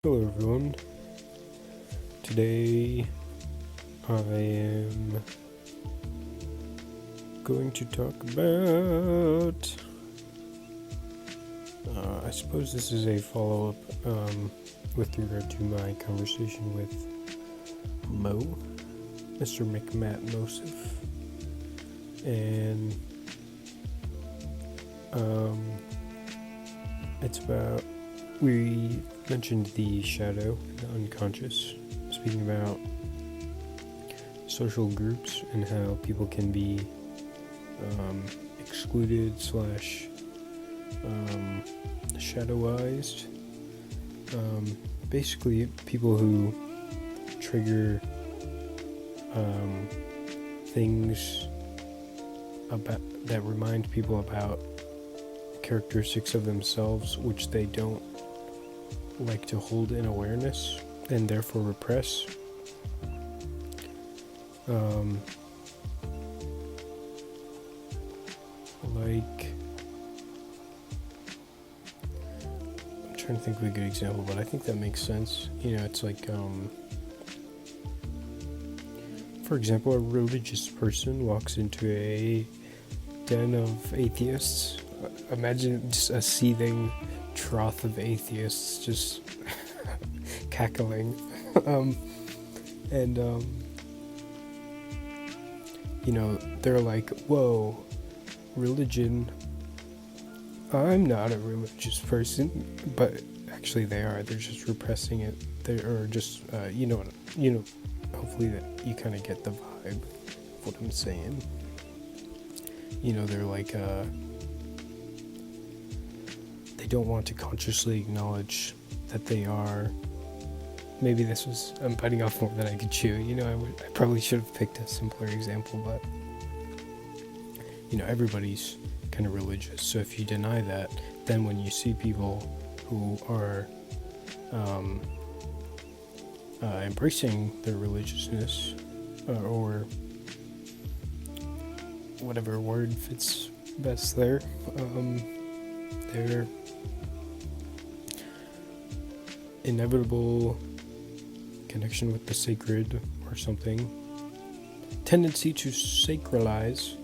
Hello everyone. Today I am going to talk about I suppose this is a follow-up with regard to my conversation with Mo, Mr. McMatt Mosif, and it's about, we mentioned the shadow, the unconscious, speaking about social groups and how people can be excluded slash shadowized. Basically, people who trigger things about that remind people about characteristics of themselves which they don't like to hold in awareness and therefore repress. Like, I'm trying to think of a good example, but I think that makes sense. You know, it's like, for example, a religious person walks into a den of atheists. Imagine just a seething trough of atheists just cackling. You know, they're like, whoa, religion. I'm not a religious person, but actually they are. They're just repressing it. They are just, hopefully that you kind of get the vibe of what I'm saying. You know, they're like, they don't want to consciously acknowledge that they are. Maybe I'm biting off more than I could chew. You know, I probably should have picked a simpler example, but, you know, everybody's kind of religious. So if you deny that, then when you see people who are embracing their religiousness, or whatever word fits best there, their inevitable connection with the sacred or something, tendency to sacralize,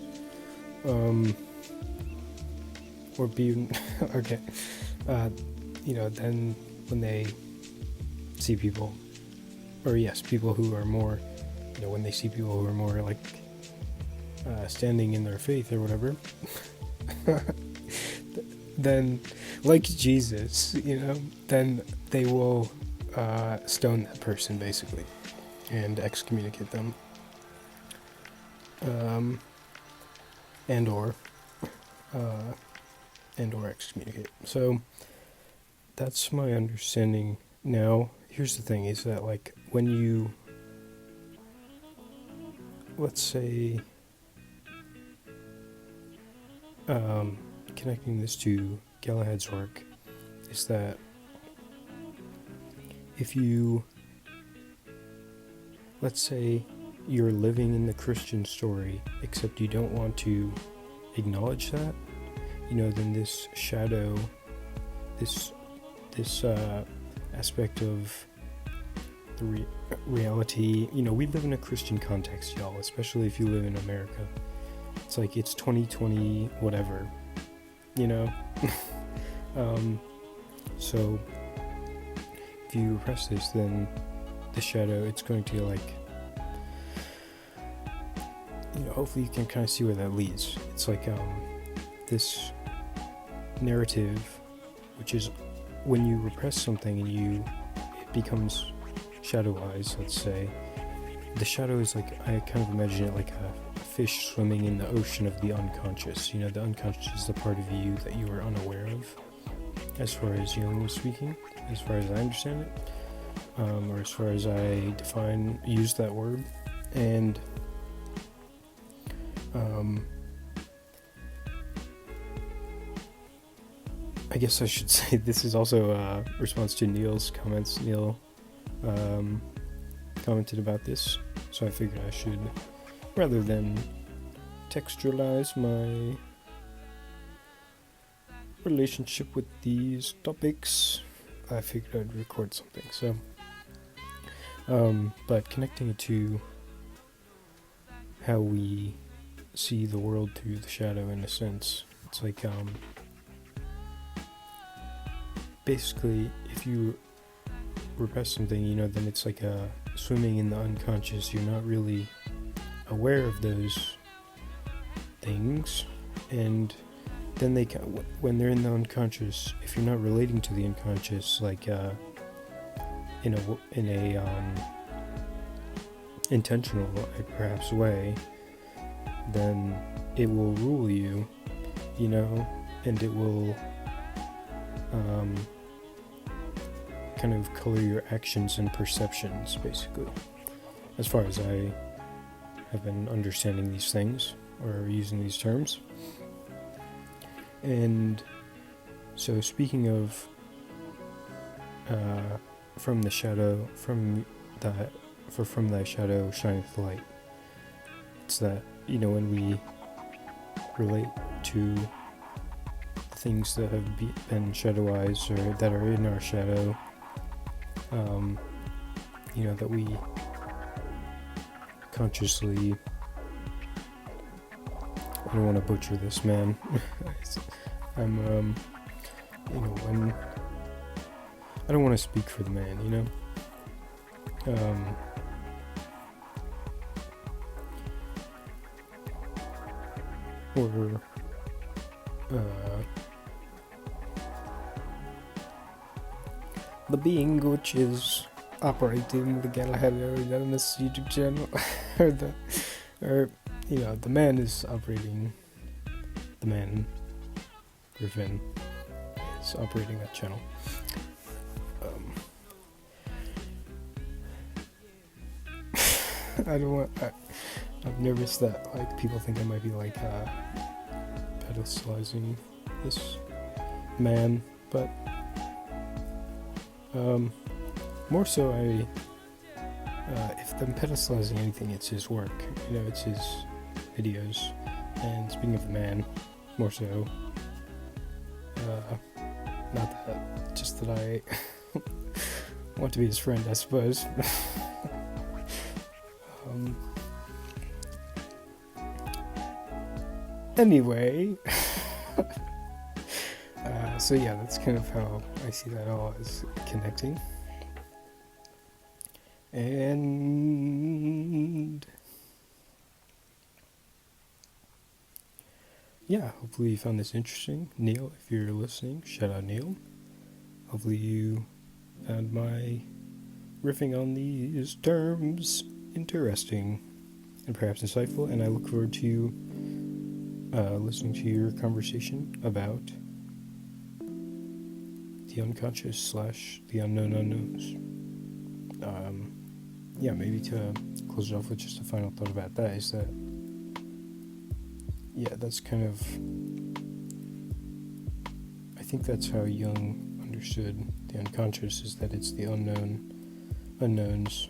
or be okay, you know, then when they see people, or yes, people who are more, you know, when they see people who are more like standing in their faith or whatever, then, like Jesus, you know, then they will stone that person basically and excommunicate them, and or excommunicate. So that's my understanding. Now, here's the thing: is that, like, when you, let's say, connecting this to Galahad's work, is that if you, let's say you're living in the Christian story, except you don't want to acknowledge that, you know, then this shadow, this aspect of the reality, you know, we live in a Christian context, y'all, especially if you live in America. It's like, it's 2020, whatever, you know? So if you repress this, then the shadow, it's going to, like, you know, hopefully you can kind of see where that leads. It's like, this narrative, which is when you repress something and it becomes shadowized, let's say, the shadow is like, I kind of imagine it like a fish swimming in the ocean of the unconscious. You know, the unconscious is the part of you that you are unaware of, as far as Jung was speaking, as far as I understand it, or as far as I use that word. And I guess I should say this is also a response to Neil's comments. Neil commented about this, so I figured I should, rather than textualize my relationship with these topics, I figured I'd record something. So, but connecting it to how we see the world through the shadow, in a sense, it's like, basically, if you repress something, then it's like swimming in the unconscious. You're not really aware of those things, and then when they're in the unconscious, if you're not relating to the unconscious, like in a intentional, perhaps, way, then it will rule you, and it will kind of color your actions and perceptions, basically, as far as I have been understanding these things or using these terms. And so, speaking of from thy shadow shineth light, it's that, when we relate to the things that have been shadowized, or that are in our shadow, that we consciously, I don't want to butcher this, man. I'm I don't want to speak for the man, or the being which is operating the Galahad on this YouTube channel, the man is operating, the man, Griffin, is operating that channel. I'm nervous that, like, people think I might be, like, pedestalizing this man, but, more so if I'm pedestalizing anything, it's his work, it's his videos. And speaking of the man, more so, not that, just that I want to be his friend, I suppose. Anyway, so yeah, that's kind of how I see that all as connecting. And yeah, hopefully you found this interesting. Neil, if you're listening, shout out Neil. Hopefully you found my riffing on these terms interesting and perhaps insightful, and I look forward to listening to your conversation about the unconscious / the unknown unknowns. Maybe to close it off with just a final thought about that is that, that's kind of, I think that's how Jung understood the unconscious, is that it's the unknowns.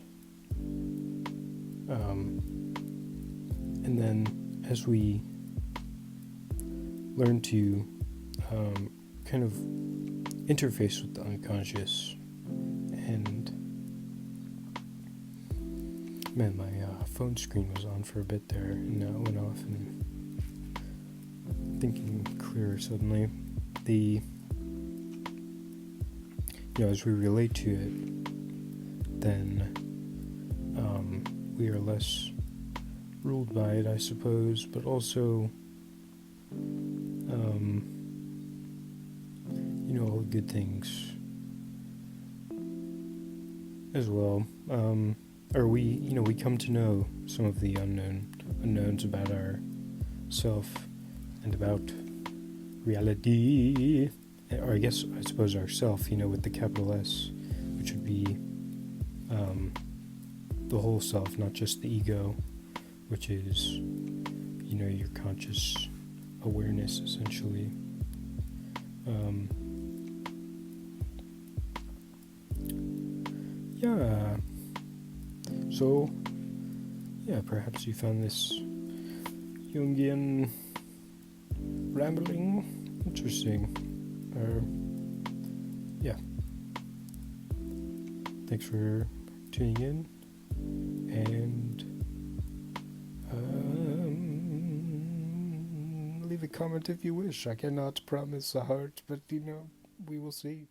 And then as we learn to kind of interface with the unconscious, and man, my phone screen was on for a bit there, and now it went off, and thinking clearer suddenly. As we relate to it, then we are less ruled by it, I suppose, but also all the good things as well. Or we come to know some of the unknowns about our self and about reality, or I suppose ourself, with the capital S, which would be the whole self, not just the ego, which is your conscious awareness, essentially. So perhaps you found this Jungian rambling interesting. Thanks for tuning in, and leave a comment if you wish. I cannot promise a heart, but we will see.